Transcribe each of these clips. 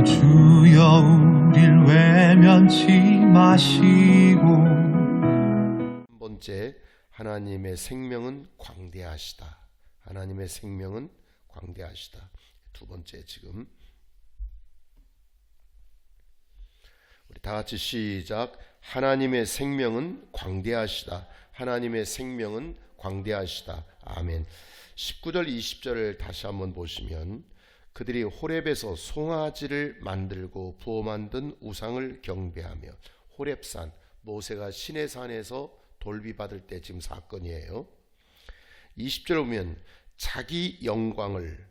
주여 우릴 외면치 마시고. 첫 번째, 하나님의 생명은 광대하시다. 하나님의 생명은 광대하시다. 두 번째, 지금 우리 다 같이 시작. 하나님의 생명은 광대하시다. 하나님의 생명은 광대하시다. 아멘. 19절 20절을 다시 한번 보시면, 그들이 호렙에서 송아지를 만들고 부어 만든 우상을 경배하며. 호렙산, 모세가 시내산에서 돌비 받을 때 지금 사건이에요. 20절 보면 자기 영광을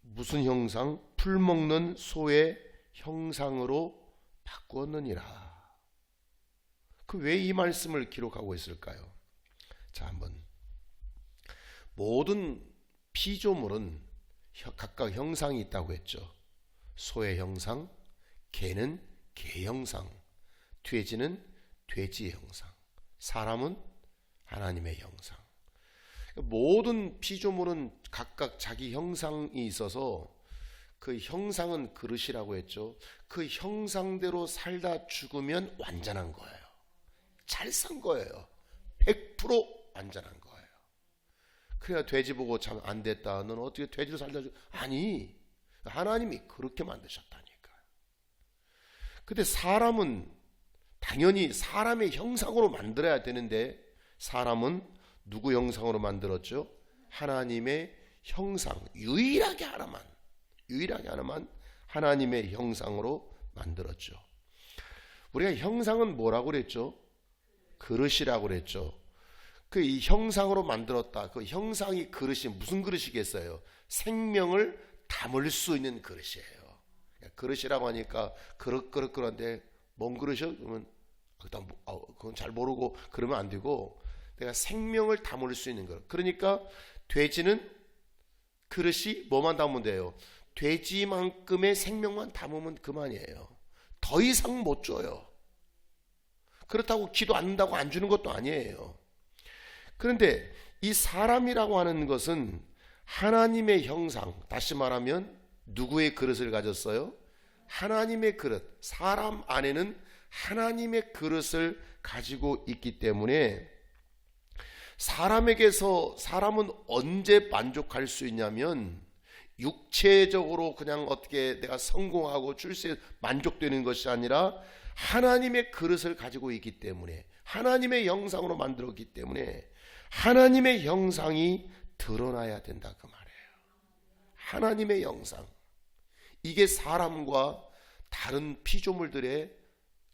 무슨 형상? 풀 먹는 소의 형상으로 바꾸었느니라. 그 왜 이 말씀을 기록하고 있을까요? 자, 한번. 모든 피조물은 각각 형상이 있다고 했죠. 소의 형상, 개는 개 형상, 돼지는 돼지의 형상, 사람은 하나님의 형상. 모든 피조물은 각각 자기 형상이 있어서 그 형상은 그릇이라고 했죠. 그 형상대로 살다 죽으면 완전한 거예요. 잘 산 거예요. 100% 완전한 거예요. 그래야 돼지 보고 참 안 됐다, 너는 어떻게 돼지로 살다 죽... 아니, 하나님이 그렇게 만드셨다니까요. 근데 사람은 당연히 사람의 형상으로 만들어야 되는데, 사람은 누구 형상으로 만들었죠? 하나님의 형상, 유일하게 하나만 하나님의 형상으로 만들었죠. 우리가 형상은 뭐라고 그랬죠? 그릇이라고 그랬죠. 그 이 형상으로 만들었다. 그 형상이 그릇이 무슨 그릇이겠어요? 생명을 담을 수 있는 그릇이에요. 그릇이라고 하니까 그릇그릇그릇한데 뭔 그릇이요? 그러면 일단 그건 잘 모르고 그러면 안 되고, 내가 생명을 담을 수 있는 것. 그러니까 돼지는 그릇이 뭐만 담으면 돼요? 돼지만큼의 생명만 담으면 그만이에요. 더 이상 못 줘요. 그렇다고 기도 안 한다고 안 주는 것도 아니에요. 그런데 이 사람이라고 하는 것은 하나님의 형상, 다시 말하면 누구의 그릇을 가졌어요? 하나님의 그릇. 사람 안에는 하나님의 그릇을 가지고 있기 때문에, 사람에게서 사람은 언제 만족할 수 있냐면, 육체적으로 그냥 어떻게 내가 성공하고 출세에 만족되는 것이 아니라 하나님의 그릇을 가지고 있기 때문에, 하나님의 형상으로 만들었기 때문에 하나님의 형상이 드러나야 된다, 그 말이에요. 하나님의 형상. 이게 사람과 다른 피조물들의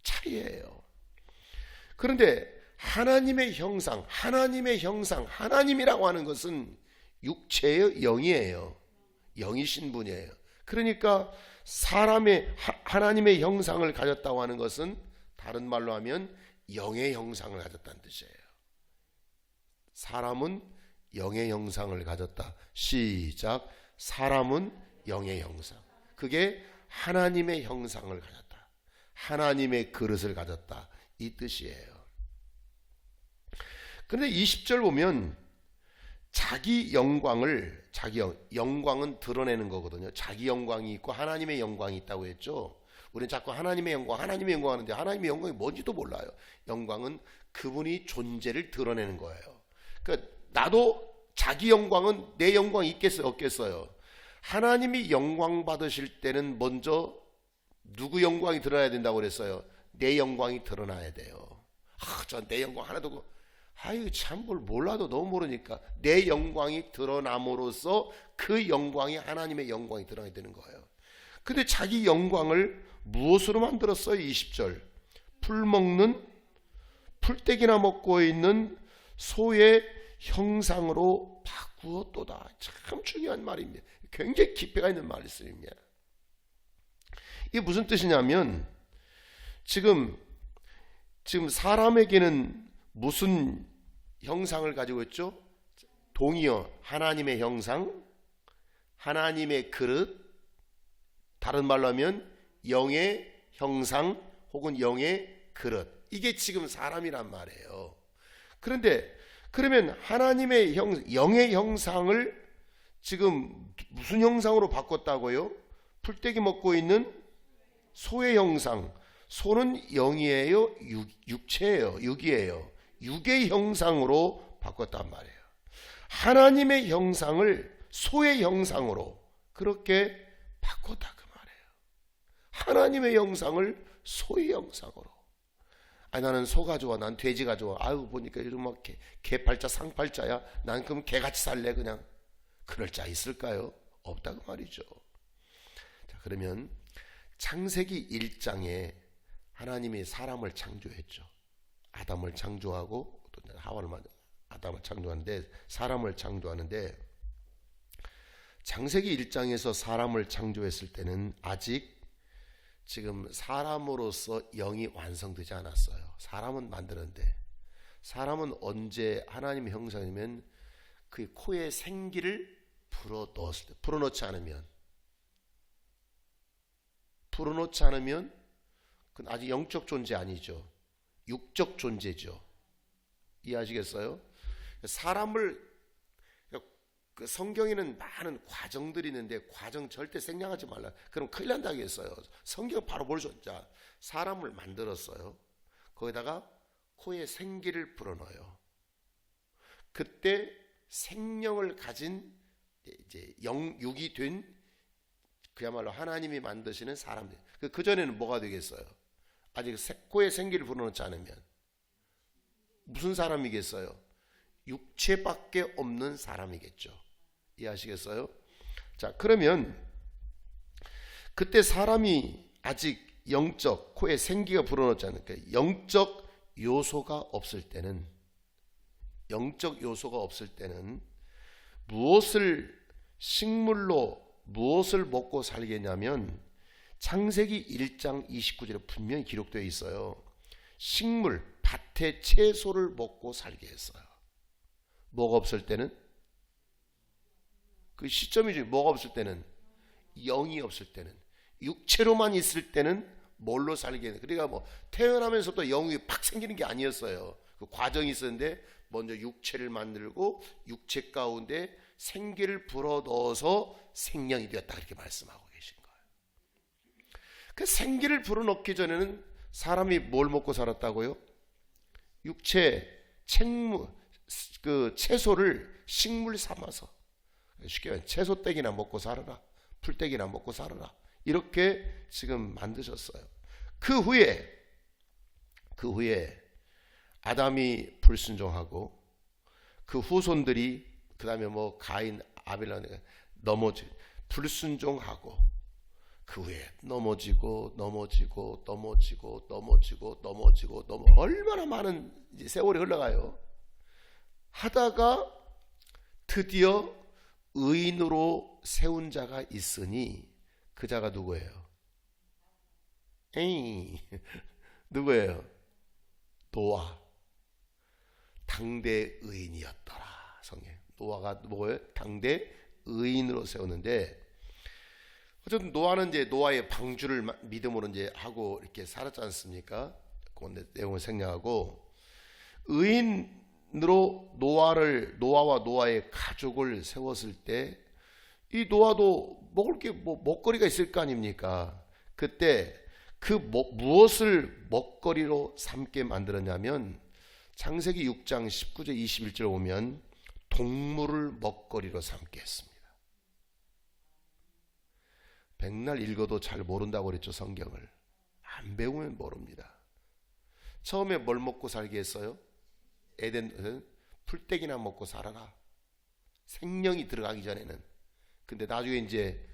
차이예요. 그런데 하나님의 형상, 하나님이라고 하는 것은 육체의 영이에요. 영이신 분이에요. 그러니까 사람의 하나님의 형상을 가졌다고 하는 것은 다른 말로 하면 영의 형상을 가졌다는 뜻이에요. 사람은 영의 형상을 가졌다. 시작. 사람은 영의 형상. 그게 하나님의 형상을 가졌다. 하나님의 그릇을 가졌다. 이 뜻이에요. 그런데 20절 보면 자기 영광은 드러내는 거거든요. 자기 영광이 있고 하나님의 영광이 있다고 했죠. 우리는 자꾸 하나님의 영광 하는데, 하나님의 영광이 뭔지도 몰라요. 영광은 그분이 존재를 드러내는 거예요. 그러니까 나도 자기 영광은 내 영광이 있겠어요, 없겠어요? 하나님이 영광 받으실 때는 먼저 누구 영광이 드러나야 된다고 그랬어요? 내 영광이 드러나야 돼요. 전 내 영광 하나도, 참 뭘 몰라도 너무 모르니까 내 영광이 드러남으로써 그 영광이 하나님의 영광이 드러나야 되는 거예요. 근데 자기 영광을 무엇으로 만들었어요? 20절. 풀떼기나 먹고 있는 소의 형상으로 바꾸었도다. 참 중요한 말입니다. 굉장히 깊이가 있는 말씀입니다. 이게 무슨 뜻이냐면, 지금 사람에게는 무슨 형상을 가지고 있죠? 동의어, 하나님의 형상, 하나님의 그릇, 다른 말로 하면 영의 형상 혹은 영의 그릇. 이게 지금 사람이란 말이에요. 그런데 그러면 하나님의 영의 형상을 지금 무슨 형상으로 바꿨다고요? 풀떼기 먹고 있는 소의 형상. 소는 영이에요? 육체예요? 육이에요? 육의 형상으로 바꿨단 말이에요. 하나님의 형상을 소의 형상으로 그렇게 바꿨다 그 말이에요. 하나님의 형상을 소의 형상으로. 아니 나는 소가 좋아, 난 돼지가 좋아. 아유 보니까 이런 막 개팔자 상팔자야. 난 그럼 개같이 살래 그냥. 그럴 자 있을까요? 없다고 말이죠. 자, 그러면 창세기 1장에 하나님이 사람을 창조했죠. 아담을 창조하고 또 하와를 아담을 창조하는데 사람을 창조하는데 창세기 1장에서 사람을 창조했을 때는 아직 지금 사람으로서 영이 완성되지 않았어요. 사람은 만드는데 사람은 언제 하나님의 형상이면 그 코에 생기를 불어넣었을 때 불어넣지 않으면 그건 아직 영적 존재 아니죠. 육적 존재죠. 이해하시겠어요? 사람을 그 성경에는 많은 과정들이 있는데 과정 절대 생략하지 말라. 그럼 큰일 난다고 했어요. 성경 바로 볼 수 없죠. 사람을 만들었어요. 거기다가 코에 생기를 불어넣어요. 그때 생명을 가진 이제 육이 된 그야말로 하나님이 만드시는 사람들. 그 전에는 뭐가 되겠어요? 아직 코에 생기를 불어넣지 않으면 무슨 사람이겠어요? 육체밖에 없는 사람이겠죠. 이해하시겠어요? 자, 그러면 그때 사람이 아직 영적 코에 생기가 불어넣지 않으니까 영적 요소가 없을 때는 식물로 무엇을 먹고 살겠냐면 창세기 1장 29절에 분명히 기록되어 있어요. 식물, 밭의 채소를 먹고 살게 했어요. 뭐가 없을 때는? 그 시점이죠. 뭐가 없을 때는? 영이 없을 때는. 육체로만 있을 때는 뭘로 살게 했는. 그러니까 뭐 태어나면서부터 영이 팍 생기는 게 아니었어요. 그 과정이 있었는데 먼저 육체를 만들고 육체 가운데 생기를 불어넣어서 생명이 되었다 이렇게 말씀하고 계신 거예요. 그 생기를 불어넣기 전에는 사람이 뭘 먹고 살았다고요? 육체, 그 채소를 식물 삼아서 쉽게 말하면 채소떼기나 먹고 살아라, 풀떼기나 먹고 살아라 이렇게 지금 만드셨어요. 그 후에 아담이 불순종하고 그 후손들이 그 다음에 뭐 가인, 아벨라 불순종하고 그 후에 넘어지고 얼마나 많은 세월이 흘러가요. 하다가 드디어 의인으로 세운 자가 있으니 그 자가 누구예요? 누구예요? 노아. 당대 의인이었더라. 성경. 노아가 뭐예요? 당대 의인으로 세웠는데 어쨌든 노아는 이제 노아의 방주를 믿음으로 이제 하고 이렇게 살았지 않습니까? 그 내용을 생략하고 의인으로 노아와 노아의 가족을 세웠을 때 이 노아도 먹을 게 뭐 먹거리가 있을 거 아닙니까? 그때 그 무엇을 먹거리로 삼게 만들었냐면 창세기 6장 19절 21절 보면 동물을 먹거리로 삼게 했습니다. 백날 읽어도 잘 모른다고 그랬죠. 성경을 안 배우면 모릅니다. 처음에 뭘 먹고 살게 했어요? 에덴 풀떼기나 먹고 살아라. 생명이 들어가기 전에는. 근데 나중에 이제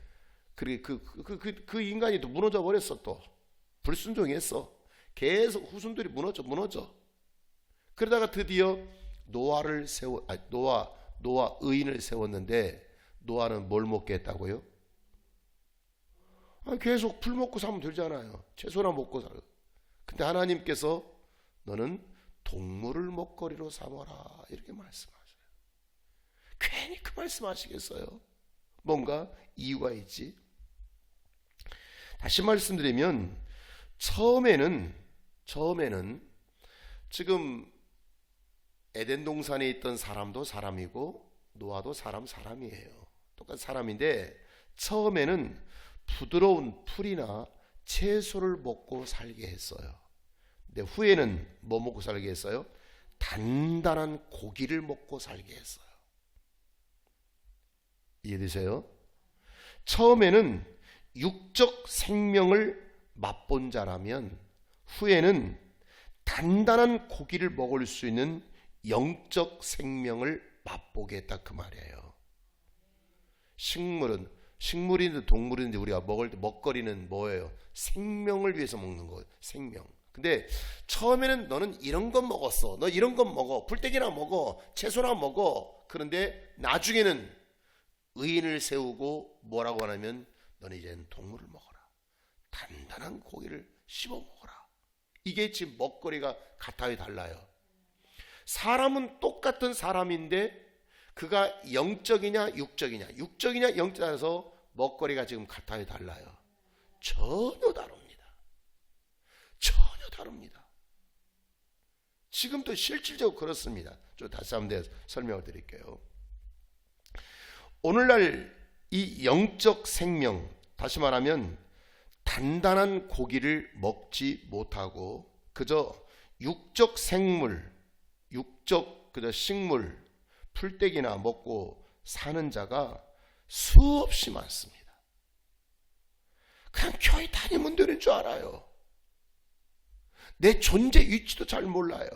그 인간이 또 무너져 버렸어. 또 불순종했어. 계속 후손들이 무너져. 그러다가 드디어 노아 의인을 세웠는데 노아는 뭘 먹게 했다고요? 계속 풀 먹고 살면 되잖아요. 채소나 먹고 살아. 근데 하나님께서 너는 동물을 먹거리로 삼아라 이렇게 말씀하셔요. 괜히 그 말씀하시겠어요? 뭔가 이유가 있지. 다시 말씀드리면 처음에는 지금 에덴 동산에 있던 사람도 사람이고 노아도 사람이에요. 똑같은 사람인데 처음에는 부드러운 풀이나 채소를 먹고 살게 했어요. 근데 후에는 뭐 먹고 살게 했어요? 단단한 고기를 먹고 살게 했어요. 이해되세요? 처음에는 육적 생명을 맛본 자라면 후에는 단단한 고기를 먹을 수 있는 영적 생명을 맛보게 했다 그 말이에요. 식물인데 동물인데 우리가 먹을 때 먹거리는 뭐예요? 생명을 위해서 먹는 거예요. 생명. 근데 처음에는 너는 이런 건 먹었어. 너 이런 건 먹어. 풀떼기나 먹어. 채소나 먹어. 그런데 나중에는 의인을 세우고 뭐라고 하냐면 너는 이제는 동물을 먹어라. 단단한 고기를 씹어 먹어라. 이게 지금 먹거리가 같아요, 달라요? 사람은 똑같은 사람인데 그가 영적이냐 육적이냐 육적이냐 영적이냐서 먹거리가 지금 같아요, 달라요? 전혀 다릅니다. 전혀 다릅니다. 지금도 실질적으로 그렇습니다. 좀 다시 한번 설명을 드릴게요. 오늘날 이 영적 생명, 다시 말하면 단단한 고기를 먹지 못하고 그저 육적 생물, 육적 그저 식물, 풀떼기나 먹고 사는 자가 수없이 많습니다. 그냥 교회 다니면 되는 줄 알아요. 내 존재 위치도 잘 몰라요.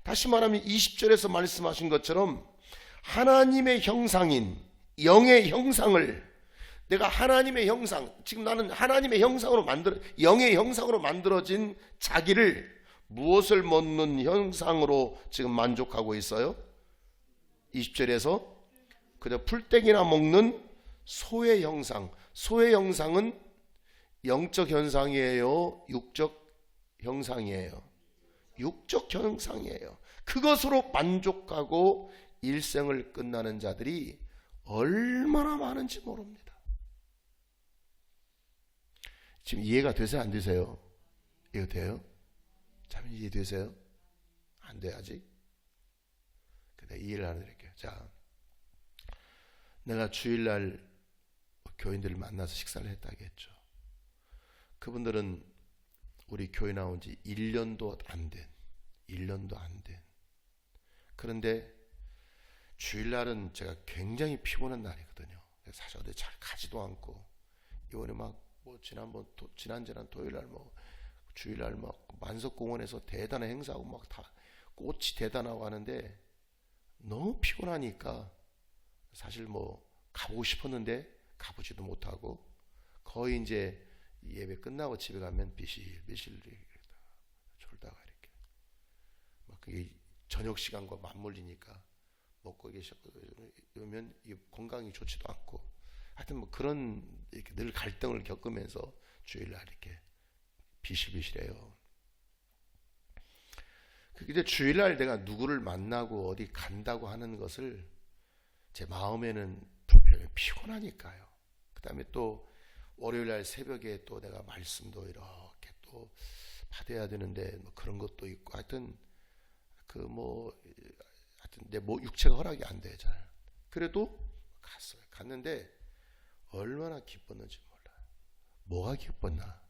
다시 말하면 20절에서 말씀하신 것처럼 하나님의 형상인 영의 형상을 내가 하나님의 형상, 지금 나는 하나님의 형상으로 영의 형상으로 만들어진 자기를 무엇을 먹는 형상으로 지금 만족하고 있어요? 20절에서 그저 풀떼기나 먹는 소의 형상. 소의 형상은 영적 현상이에요? 육적 형상이에요? 육적 형상이에요. 그것으로 만족하고 일생을 끝나는 자들이 얼마나 많은지 모릅니다. 지금 이해가 되세요? 안 되세요? 이해가 돼요? 참 이해되세요? 안 돼 아직? 근데 이해를 하나 드릴게요. 자, 내가 주일날 교인들을 만나서 식사를 했다겠죠. 그분들은 우리 교회 나온 지 1년도 안 된. 그런데 주일날은 제가 굉장히 피곤한 날이거든요. 사실 어디 잘 가지도 않고 이번에 지난주는 토요일날 주일날 만석공원에서 대단한 행사하고 다 꽃이 대단하고 하는데 너무 피곤하니까 사실 가보고 싶었는데 가보지도 못하고 거의 이제 예배 끝나고 집에 가면 비실비실 졸다가 이렇게 그게 저녁 시간과 맞물리니까 먹고 계셨거든요. 건강이 좋지도 않고 하여튼 그런 이렇게 늘 갈등을 겪으면서 주일날 이렇게 비실비실해요. 근데 주일날 내가 누구를 만나고 어디 간다고 하는 것을 제 마음에는 불편해, 피곤하니까요. 그 다음에 또 월요일날 새벽에 또 내가 말씀도 이렇게 또 받아야 되는데 그런 것도 있고 하여튼 내 육체가 허락이 안 돼 잘. 그래도 갔어요. 갔는데 얼마나 기뻤는지 몰라요. 뭐가 기뻤나?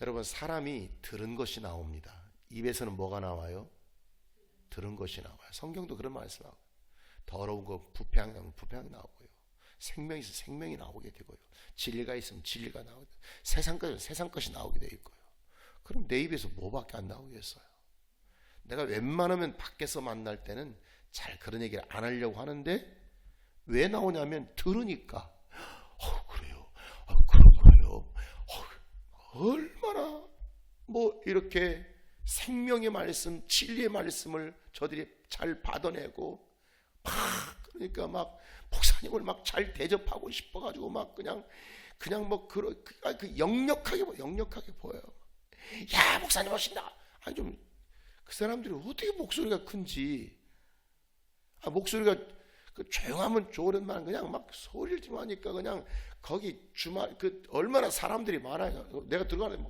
여러분 나사람이 들은 것이 나옵니다. 입에서는 뭐가 나와요? 들은 것이 나와요. 성경도 그런 말씀하고 더러운 거 부패한 나오고요. 생명이 있으면 생명이 나오게 되고요. 진리가 있으면 진리가 나오게 되고 세상 것이 나오게 돼 있고요. 그럼 내 입에서 뭐밖에 안 나오겠어요? 내가 웬만하면 밖에서 만날 때는 잘 그런 얘기를 안 하려고 하는데 왜 나오냐면 들으니까 그래요. 그런 거예요. 얼마나 이렇게 생명의 말씀, 진리의 말씀을 저들이 잘 받아내고 그러니까 목사님을 잘 대접하고 싶어가지고 그냥 역력하게 보여요. 야 목사님 오신다. 아니 그 사람들이 어떻게 목소리가 큰지 목소리가 조용하면 좋으련만 그냥 소리를 좀 하니까 그냥 거기 주말 얼마나 사람들이 많아요. 내가 들어가는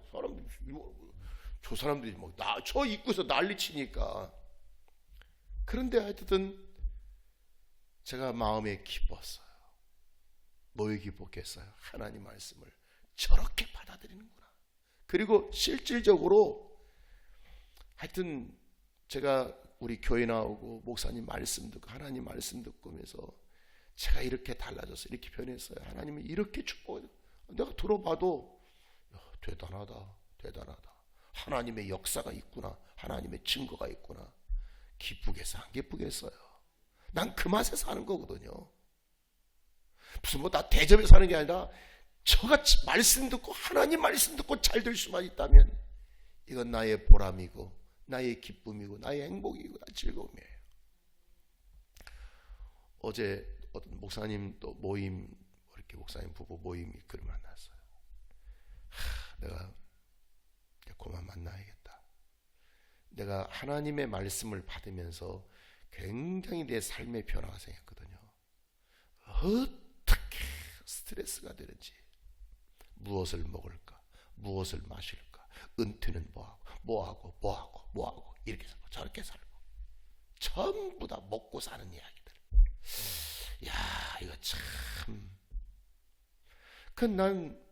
저 사람들이 저 입구에서 난리치니까. 그런데 하여튼 제가 마음에 기뻤어요. 뭐에 기뻤겠어요? 하나님 말씀을 저렇게 받아들이는구나. 그리고 실질적으로 하여튼 제가 우리 교회 나오고 목사님 말씀 듣고 하나님 말씀 듣고 하면서 제가 이렇게 달라졌어요. 이렇게 변했어요. 하나님은 이렇게 축복해요. 내가 들어봐도 대단하다. 하나님의 역사가 있구나. 하나님의 증거가 있구나. 기쁘겠어 안 기쁘겠어요? 난 그 맛에 사는 거거든요. 무슨 뭐 나 대접에 사는 게 아니라 저같이 말씀 듣고 하나님 말씀 듣고 잘 될 수만 있다면 이건 나의 보람이고 나의 기쁨이고 나의 행복이고 나의 즐거움이에요. 어제 어떤 목사님 또 모임, 이렇게 목사님 부부 모임이 그를 만났어요. 내가 그만 만나야겠다. 내가 하나님의 말씀을 받으면서 굉장히 내 삶의 변화가 생겼거든요. 어떻게 스트레스가 되는지, 무엇을 먹을까, 무엇을 마실까, 은퇴는 뭐하고 이렇게 살고 저렇게 살고 전부 다 먹고 사는 이야기들. 야, 이거 참. 난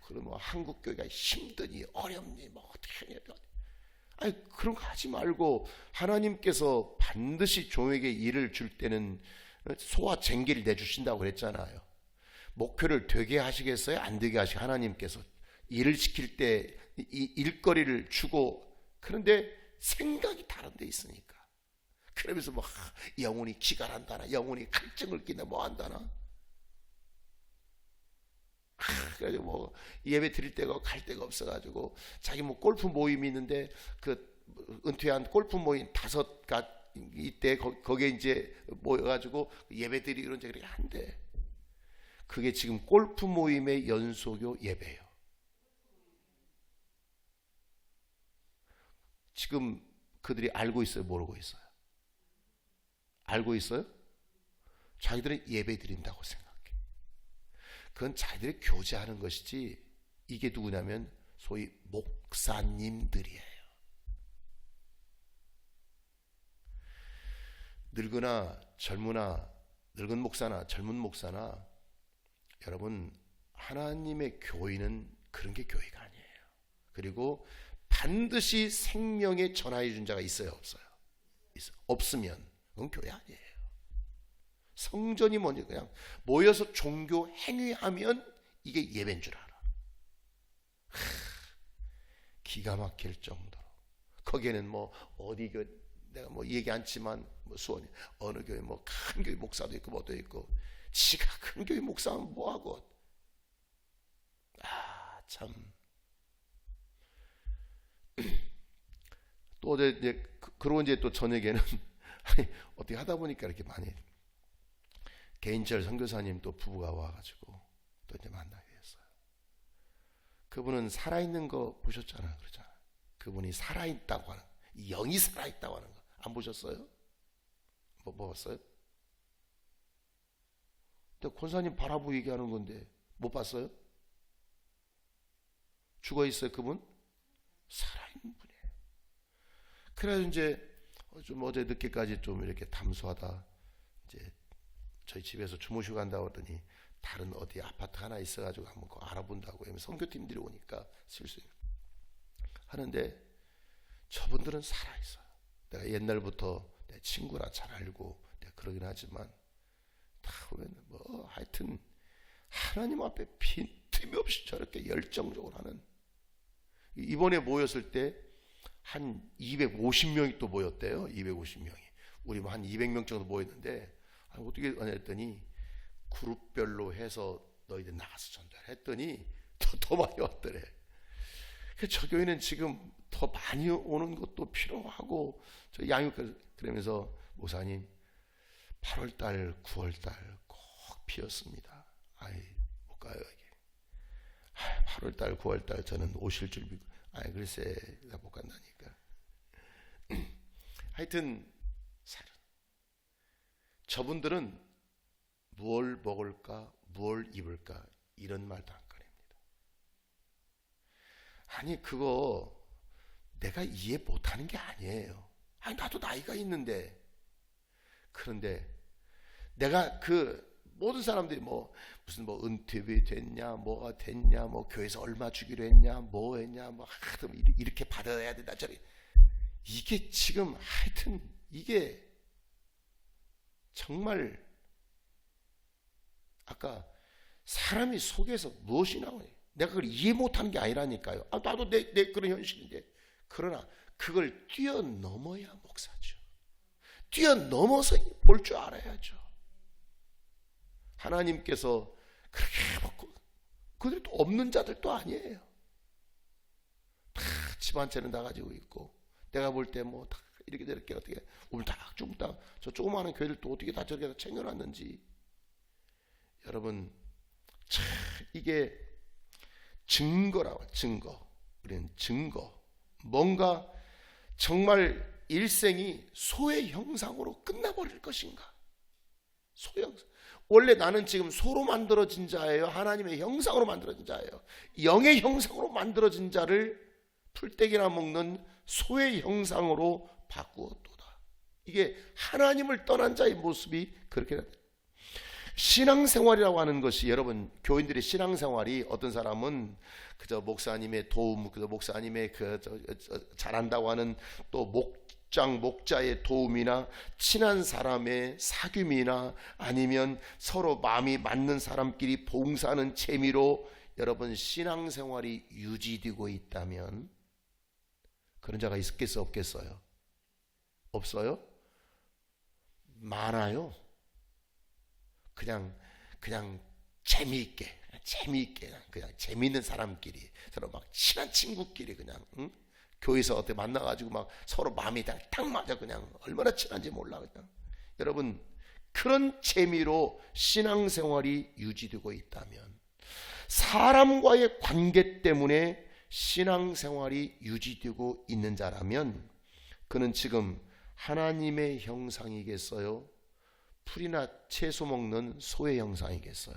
그러면 한국 교회가 힘드니 어렵니 뭐 어떻게 하냐. 아니 그런 거 하지 말고 하나님께서 반드시 종에게 일을 줄 때는 소와 쟁기를 내주신다고 그랬잖아요. 목표를 되게 하시겠어요? 안 되게 하시겠어요? 하나님께서 일을 시킬 때 이 일거리를 주고, 그런데 생각이 다른 데 있으니까. 그러면서 뭐 영혼이 기갈한다나 영혼이 갈증을 끼나 뭐 한다나. 그래가지고 뭐 예배 드릴 데가 갈 데가 없어가지고 자기 뭐 골프 모임이 있는데 그 은퇴한 골프 모임 5가 이때 거기에 이제 모여가지고 예배 드리기로 이제 그렇게 한대. 그게 지금 골프 모임의 연소교 예배예요. 지금 그들이 알고 있어요? 모르고 있어요? 알고 있어요? 자기들은 예배 드린다고 생각해. 그건 자기들이 교제하는 것이지, 이게 누구냐면 소위 목사님들이에요. 늙으나 젊으나, 늙은 목사나 젊은 목사나, 여러분 하나님의 교회는 그런 게 교회가 아니에요. 그리고 반드시 생명의 전하해 준 자가 있어요, 없어요? 없으면 그건 교회 아니에요. 성전이 뭐니, 그냥 모여서 종교 행위하면 이게 예배인 줄 알아. 기가 막힐 정도로. 거기에는 뭐 어디 교회, 내가 뭐 얘기 않지만 뭐 수원이 어느 교회 뭐 큰 교회 목사도 있고 뭐도 있고, 지가 큰 교회 목사하면 뭐하고. 참. 또 어제 이제 그러고 이제 또 저녁에는 어떻게 하다 보니까 이렇게 많이 개인철 선교사님 또 부부가 와가지고 또 이제 만나게 됐어요. 그분은 살아있는 거 보셨잖아요, 그러잖아요. 그분이 살아있다고 하는, 영이 살아있다고 하는 거 안 보셨어요? 뭐 봤어요? 근데 권사님 바라보고 얘기하는 건데 못 봤어요? 죽어 있어요, 그분? 살아있는 분이에요. 그래서 이제 좀 어제 늦게까지 좀 이렇게 담소하다 이제 저희 집에서 주무시고 간다고 하더니 다른 어디 아파트 하나 있어가지고 한번 그거 알아본다고 하면 선교팀들이 오니까 실수 하는데, 저분들은 살아있어요. 내가 옛날부터 내 친구라 잘 알고 내가 그러긴 하지만 다 보면 뭐 하여튼 하나님 앞에 빈틈이 없이 저렇게 열정적으로 하는. 이번에 모였을 때 한 250명이 또 모였대요. 250명이. 우리 뭐 한 200명 정도 모였는데, 어떻게 하냐 했더니 그룹별로 해서 너희들 나가서 전도를 했더니 더 많이 왔더래. 저 교회는 지금 더 많이 오는 것도 필요하고, 저 양육, 그러면서 목사님 8월달 9월달 꼭 비었습니다. 못 가요 이게. 8월달 9월달 저는 오실 줄 믿고, 글쎄 나 못 간다니까. 하여튼 저분들은 무엇을 먹을까, 무엇을 입을까, 이런 말도 안 꺼냅니다. 아니 그거 내가 이해 못하는 게 아니에요. 나도 나이가 있는데. 그런데 내가 그 모든 사람들이 뭐 무슨 뭐 은퇴비 됐냐, 뭐가 됐냐, 뭐 교회에서 얼마 주기로 했냐, 뭐 했냐, 뭐 하여튼 이렇게 받아야 된다 저리. 이게 지금 하여튼 이게 정말 아까 사람이 속에서 무엇이 나오냐, 내가 그걸 이해 못하는 게 아니라니까요. 나도 내 그런 현실인데. 그러나 그걸 뛰어넘어야 목사죠. 뛰어넘어서 볼 줄 알아야죠. 하나님께서 그렇게 먹고, 그들도 없는 자들도 아니에요. 다 집 한 채는 다 가지고 있고, 내가 볼 때 뭐 다 이렇게 저렇게 어떻게 울딱중딱 저 조그마한 교회들도 어떻게 다 저렇게 다 챙겨놨는지. 여러분, 참 이게 증거라고. 증거. 우리는 증거. 뭔가 정말 일생이 소의 형상으로 끝나버릴 것인가? 소형상. 원래 나는 지금 소로 만들어진 자예요, 하나님의 형상으로 만들어진 자예요. 영의 형상으로 만들어진 자를 풀떼기나 먹는 소의 형상으로 바꾸었도다. 이게 하나님을 떠난 자의 모습이 그렇게 됩니다. 신앙생활이라고 하는 것이, 여러분, 교인들의 신앙생활이 어떤 사람은 그저 목사님의 도움, 그저 목사님의 잘한다고 하는 또 목자의 도움이나 친한 사람의 사귐이나 아니면 서로 마음이 맞는 사람끼리 봉사하는 재미로 여러분 신앙생활이 유지되고 있다면 그런 자가 있겠어 없겠어요? 없어요? 많아요. 그냥 재미있게 그냥 재미있는 사람끼리 서로 막 친한 친구끼리 그냥 교회에서 어떻게 만나가지고 막 서로 마음이 딱 맞아. 그냥 얼마나 친한지 몰라. 그냥 여러분, 그런 재미로 신앙생활이 유지되고 있다면, 사람과의 관계 때문에 신앙생활이 유지되고 있는 자라면 그는 지금 하나님의 형상이겠어요? 풀이나 채소 먹는 소의 형상이겠어요?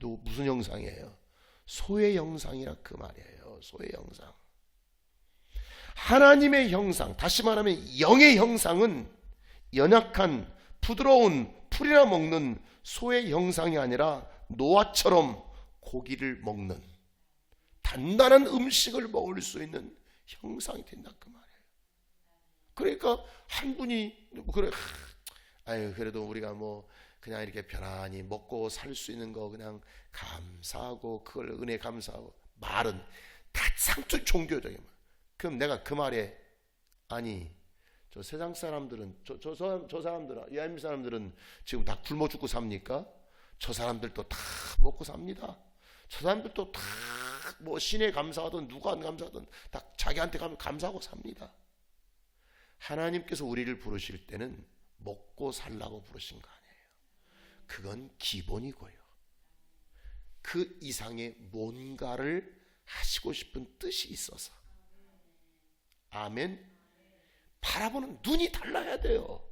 무슨 형상이에요? 소의 형상이라 그 말이에요. 소의 형상. 하나님의 형상, 다시 말하면 영의 형상은 연약한 부드러운 풀이나 먹는 소의 형상이 아니라 노아처럼 고기를 먹는 단단한 음식을 먹을 수 있는 형상이 된다 그 말이에요. 그러니까 한 분이 그래, 아유 그래도 우리가 뭐 그냥 이렇게 편안히 먹고 살 수 있는 거 그냥 감사하고 그걸 은혜 감사하고, 말은 다 상투 종교적인 말. 그럼 내가 그 말에, 아니 저 세상 사람들은 저 사람들은, 이하임 사람들은 지금 다 굶어 죽고 삽니까? 저 사람들도 다 먹고 삽니다. 저 사람들도 다 뭐 신에 감사하든 누가 안 감사하든 다 자기한테 감사하고 삽니다. 하나님께서 우리를 부르실 때는 먹고 살라고 부르신 거 아니에요. 그건 기본이고요. 그 이상의 뭔가를 하시고 싶은 뜻이 있어서. 아멘. 바라보는 눈이 달라야 돼요.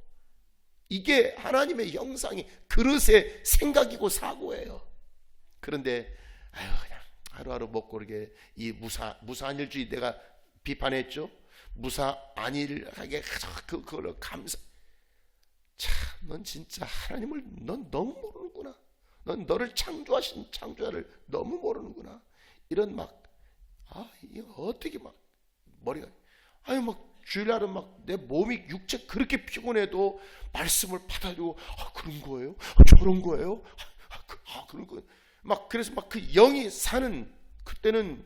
이게 하나님의 형상이 그릇의 생각이고 사고예요. 그런데 아유 그냥 하루하루 먹고 이렇게 이 무사안일주의 내가 비판했죠. 무사안일하게 그걸 감사. 참, 넌 진짜 하나님을 넌 너무 모르는구나. 넌 너를 창조하신 창조자를 너무 모르는구나. 이런 막 이거 어떻게 막 머리가 막 주일날은 막 내 몸이 육체 그렇게 피곤해도 말씀을 받아주고 그런 거예요? 저런 거예요? 그런 거예요? 막 그래서 막 그 영이 사는 그때는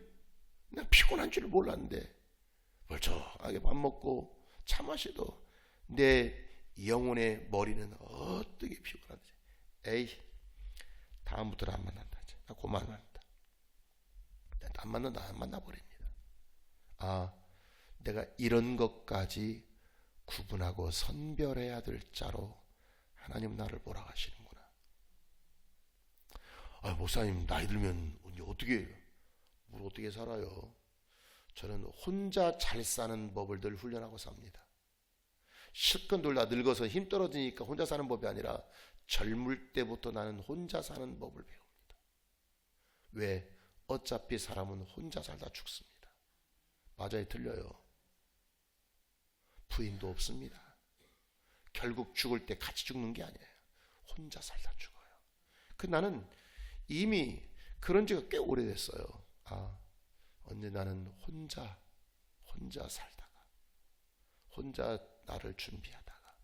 그냥 피곤한 줄 몰랐는데 멀쩡하게 밥 먹고 차 마셔도 내 영혼의 머리는 어떻게 피곤한지. 에이 다음부터는 안 만난다. 나 그만 만난다. 안 만난다. 안 만나버립니다. 내가 이런 것까지 구분하고 선별해야 될 자로 하나님 나를 몰아가시는구나. 목사님 나이 들면 어떻게 살아요? 저는 혼자 잘 사는 법을 늘 훈련하고 삽니다. 실컷 놀다 늙어서 힘 떨어지니까 혼자 사는 법이 아니라 젊을 때부터 나는 혼자 사는 법을 배웁니다. 왜? 어차피 사람은 혼자 살다 죽습니다. 맞아요? 틀려요? 부인도 없습니다. 결국 죽을 때 같이 죽는 게 아니에요. 혼자 살다 죽어요. 나는 이미 그런 지가 꽤 오래됐어요. 언제 나는 혼자 살다가, 혼자 나를 준비하다가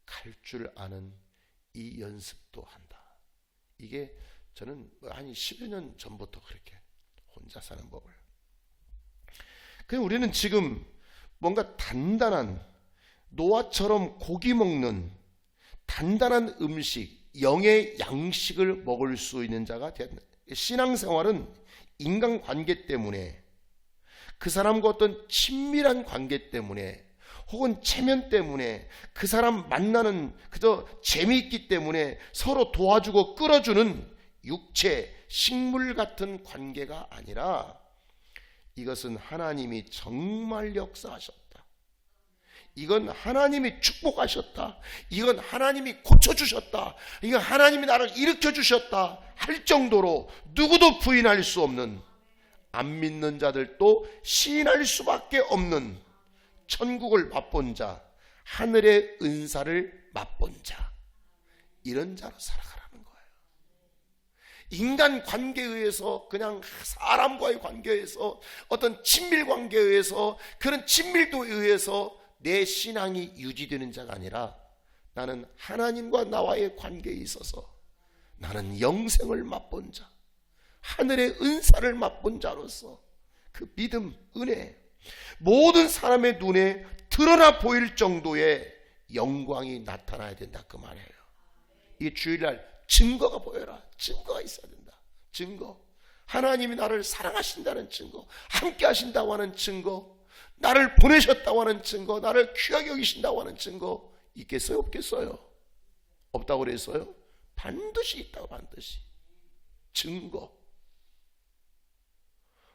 갈 줄 아는 이 연습도 한다. 이게 저는 한 10여 년 전부터 그렇게 혼자 사는 법을. 그냥 우리는 지금 뭔가 단단한, 노아처럼 고기 먹는 단단한 음식, 영의 양식을 먹을 수 있는 자가 되었다. 신앙생활은 인간관계 때문에, 그 사람과 어떤 친밀한 관계 때문에, 혹은 체면 때문에, 그 사람 만나는 그저 재미있기 때문에 서로 도와주고 끌어주는 육체, 식물 같은 관계가 아니라, 이것은 하나님이 정말 역사하셨다. 이건 하나님이 축복하셨다. 이건 하나님이 고쳐주셨다. 이건 하나님이 나를 일으켜주셨다 할 정도로 누구도 부인할 수 없는, 안 믿는 자들도 시인할 수밖에 없는 천국을 맛본 자, 하늘의 은사를 맛본 자, 이런 자로 살아가라는 거예요. 인간 관계에 의해서, 그냥 사람과의 관계에 의해서, 어떤 친밀 관계에 의해서, 그런 친밀도에 의해서 내 신앙이 유지되는 자가 아니라, 나는 하나님과 나와의 관계에 있어서 나는 영생을 맛본 자, 하늘의 은사를 맛본 자로서 그 믿음, 은혜, 모든 사람의 눈에 드러나 보일 정도의 영광이 나타나야 된다, 그 말이에요. 이게 주일날 증거가 보여라. 증거가 있어야 된다. 증거. 하나님이 나를 사랑하신다는 증거, 함께 하신다고 하는 증거, 나를 보내셨다고 하는 증거, 나를 귀하게 여기신다고 하는 증거 있겠어요? 없겠어요? 없다고 그랬어요? 반드시 있다고. 반드시. 증거.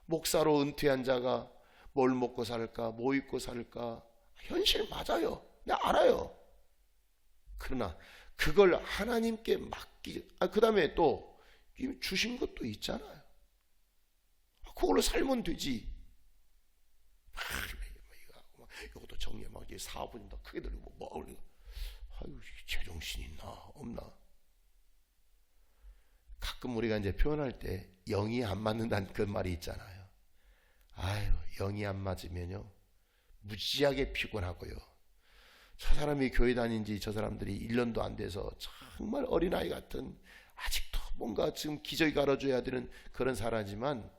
목사로 은퇴한 자가 뭘 먹고 살까, 뭐 입고 살까, 현실 맞아요. 내가 알아요. 그러나 그걸 하나님께 그 다음에 또 주신 것도 있잖아요. 그걸로 살면 되지. 이것도 정리해 막 사업은 더 크게 들리고 아유, 제정신 있나 없나. 가끔 우리가 이제 표현할 때 영이 안 맞는다는 그 말이 있잖아요. 아유, 영이 안 맞으면요 무지하게 피곤하고요, 저 사람이 교회 다닌 지 저 사람들이 1년도 안 돼서 정말 어린아이 같은, 아직도 뭔가 지금 기저귀 갈아줘야 되는 그런 사람이지만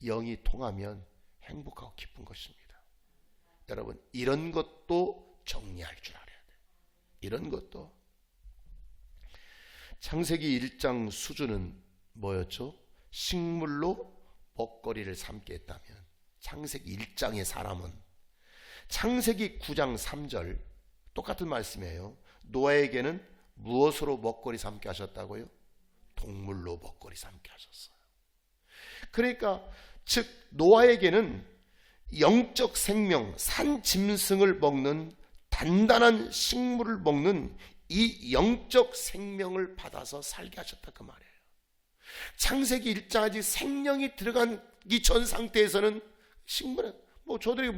영이 통하면 행복하고 기쁜 것입니다. 여러분, 이런 것도 정리할 줄 알아야 돼요. 이런 것도. 창세기 1장 수준은 뭐였죠? 식물로 먹거리를 삼게 했다면, 창세기 1장의 사람은 창세기 9장 3절 똑같은 말씀이에요. 노아에게는 무엇으로 먹거리 삼게 하셨다고요? 동물로 먹거리 삼게 하셨어요. 그러니까 즉 노아에게는 영적 생명, 산 짐승을 먹는, 단단한 식물을 먹는 이 영적 생명을 받아서 살게 하셨다, 그 말이에요. 창세기 1장 아직 생명이 들어가기 전 상태에서는 식물은 저들이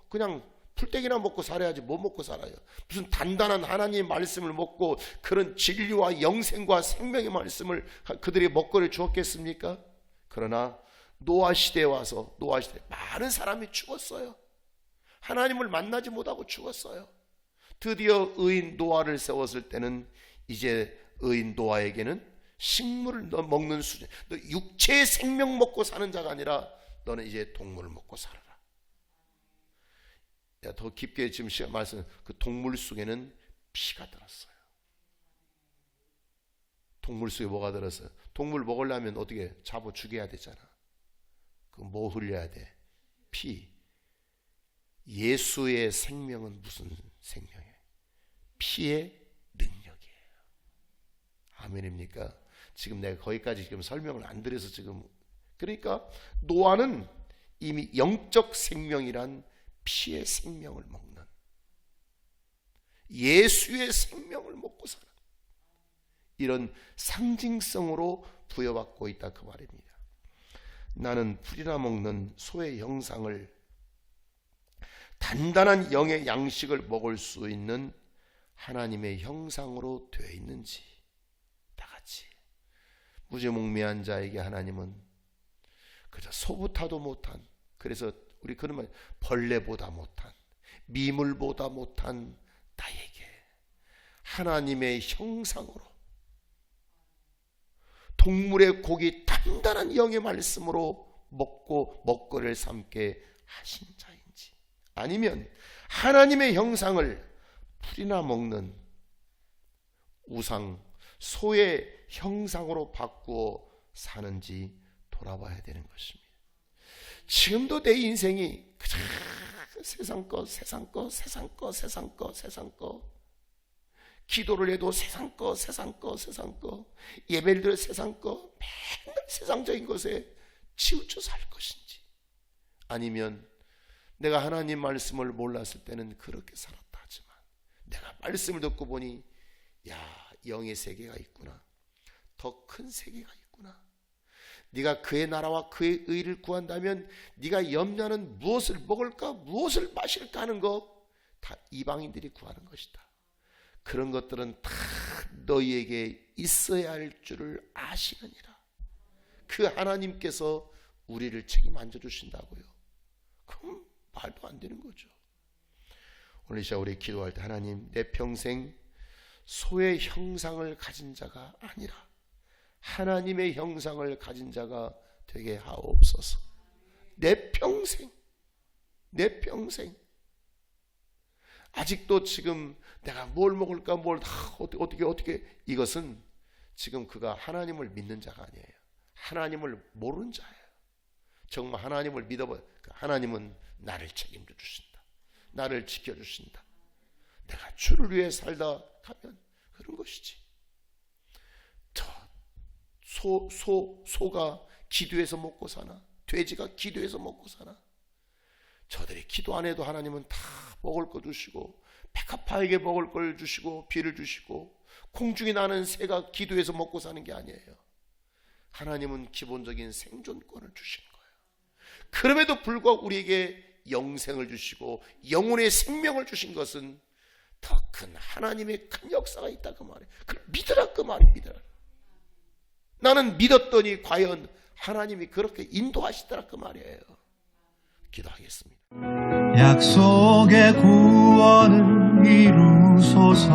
그냥 풀떼기나 먹고 살아야지 뭐 먹고 살아요. 무슨 단단한 하나님의 말씀을 먹고 그런 진리와 영생과 생명의 말씀을 그들이 먹거리를 주었겠습니까? 그러나 노아 시대에 와서, 노아 시대 많은 사람이 죽었어요. 하나님을 만나지 못하고 죽었어요. 드디어 의인 노아를 세웠을 때는 이제 의인 노아에게는 식물을 먹는 수준, 너 육체의 생명 먹고 사는 자가 아니라 너는 이제 동물을 먹고 살아라. 더 깊게 지금 시간 말씀, 그 동물 속에는 피가 들었어요. 동물 속에 뭐가 들었어요? 동물 먹으려면 어떻게 잡아 죽여야 되잖아. 그 뭐 흘려야 돼? 피. 예수의 생명은 무슨 생명이에요? 피의 능력이에요. 아멘입니까? 지금 내가 거기까지 지금 설명을 안 드려서 지금, 그러니까 노아는 이미 영적 생명이란 피의 생명을 먹는, 예수의 생명을 먹고 사는 이런 상징성으로 부여받고 있다, 그 말입니다. 나는 풀이나 먹는 소의 형상을, 단단한 영의 양식을 먹을 수 있는 하나님의 형상으로 되어 있는지 다 같이 무지몽매한 자에게 하나님은 그저 소부타도 못한, 그래서 우리 그런 말, 벌레보다 못한, 미물보다 못한 나에게 하나님의 형상으로 동물의 고기 단단한 영의 말씀으로 먹고 먹거리를 삼게 하신 자인지, 아니면 하나님의 형상을 풀이나 먹는 우상 소의 형상으로 바꾸어 사는지 돌아봐야 되는 것입니다. 지금도 내 인생이 그저 세상 거 기도를 해도 세상 거 예배를 드려 세상 거 맨날 세상적인 것에 치우쳐 살 것인지, 아니면 내가 하나님 말씀을 몰랐을 때는 그렇게 살았다 하지만 내가 말씀을 듣고 보니 야, 영의 세계가 있구나, 더 큰 세계가 있구나. 네가 그의 나라와 그의 의를 구한다면 네가 염려하는 무엇을 먹을까 무엇을 마실까 하는 거 다 이방인들이 구하는 것이다. 그런 것들은 다 너희에게 있어야 할 줄을 아시느니라. 그 하나님께서 우리를 책임 안 져주신다고요? 그럼 말도 안 되는 거죠. 오늘 이 시간 우리 기도할 때, 하나님, 내 평생 소의 형상을 가진 자가 아니라 하나님의 형상을 가진 자가 되게 하옵소서. 내 평생 아직도 지금 내가 뭘 먹을까 어떻게 이것은 지금 그가 하나님을 믿는 자가 아니에요. 하나님을 모르는 자예요. 정말 하나님을 믿어봐. 하나님은 나를 책임져 주신다, 나를 지켜주신다. 내가 주를 위해 살다 가면 그런 것이지. 소가 기도해서 먹고 사나, 돼지가 기도해서 먹고 사나. 저들이 기도 안 해도 하나님은 다 먹을 거 주시고, 백합화에게 먹을 걸 주시고, 비를 주시고, 공중에 나는 새가 기도해서 먹고 사는 게 아니에요. 하나님은 기본적인 생존권을 주신 거예요. 그럼에도 불구하고 우리에게 영생을 주시고 영혼의 생명을 주신 것은 더 큰 하나님의 큰 역사가 있다 그 말이에요. 그걸 믿으라 그 말입니다. 나는 믿었더니 과연 하나님이 그렇게 인도하시더라 그 말이에요. 기도하겠습니다. 약속의 구원을 이루소서.